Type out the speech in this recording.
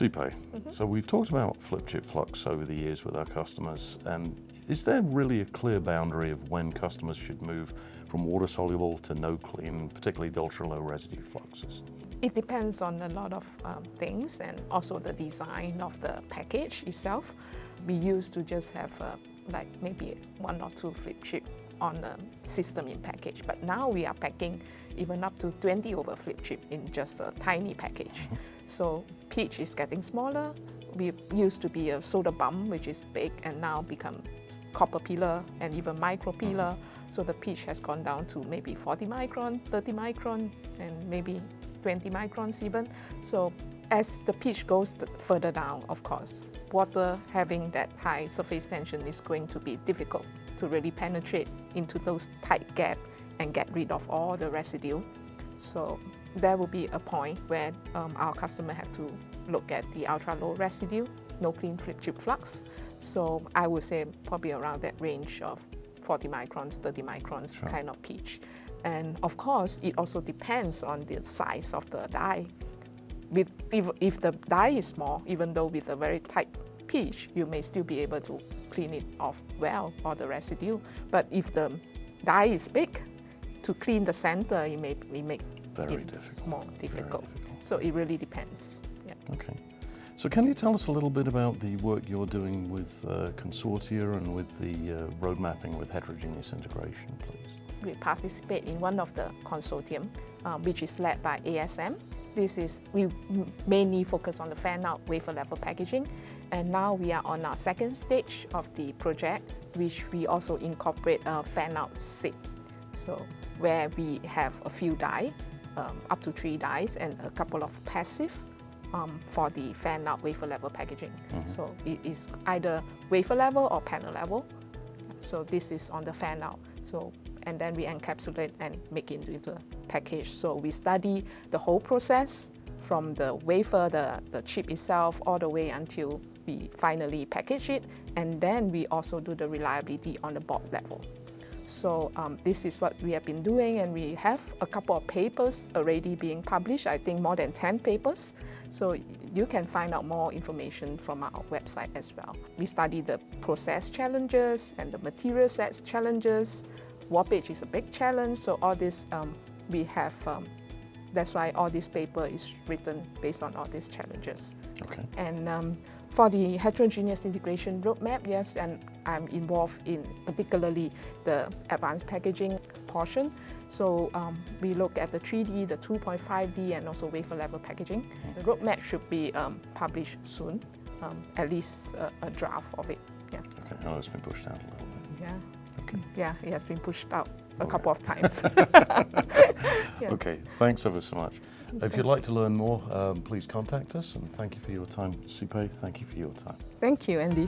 Sze Pei, so we've talked about flip chip flux over the years with our customers, and is there really a clear boundary of when customers should move from water-soluble to no-clean, particularly the ultra-low residue fluxes? It depends on a lot of things, and also the design of the package itself. We used to just have like maybe 1 or 2 flip chip on a system in package, but now we are packing even up to 20 over flip chip in just a tiny package. So pitch is getting smaller. We used to be a soda bump, which is big, and now become copper pillar and even micro pillar. So the pitch has gone down to maybe 40 micron, 30 micron, and maybe 20 microns even. So as the pitch goes further down, of course, water having that high surface tension is going to be difficult to really penetrate into those tight gaps and get rid of all the residue. So there will be a point where our customer have to look at the ultra low residue, no clean flip chip flux. So I would say probably around that range of 40 microns, 30 microns kind of pitch. And of course, it also depends on the size of the die. If the die is small, even though with a very tight pitch, you may still be able to clean it off well, all the residue. But if the die is big, to clean the center, it may make Very it difficult. more difficult. Very difficult. So it really depends. Yeah. Okay. So can you tell us a little bit about the work you're doing with consortia and with the road mapping with heterogeneous integration, please? We participate in one of the consortium, which is led by ASM. We mainly focus on the fan-out wafer-level packaging, and now we are on our second stage of the project, which we also incorporate a fan-out SIP. So where we have a few die, up to 3 dies, and a couple of passive for the fan-out wafer-level packaging. So it is either wafer-level or panel level. So this is on the fan-out. So and then we encapsulate and make it into the package. So we study the whole process from the wafer, the chip itself, all the way until we finally package it. And then we also do the reliability on the board level. So this is what we have been doing, and we have a couple of papers already being published, I think more than 10 papers. So you can find out more information from our website as well. We study the process challenges and the material sets challenges. Warpage is a big challenge, so all this we have, that's why all this paper is written based on all these challenges. Okay. And for the heterogeneous integration roadmap, yes, and I'm involved in particularly the advanced packaging portion. So we look at the 3D, the 2.5D, and also wafer level packaging. The roadmap should be published soon, at least a draft of it. Yeah. Okay, oh, it's been pushed out a little bit. Yeah. Okay. Yeah, it has been pushed out a couple of times. Yeah. Okay, thanks ever so much. If you'd like to learn more, please contact us, and thank you for your time, Sze Pei. Thank you for your time. Thank you, Andy.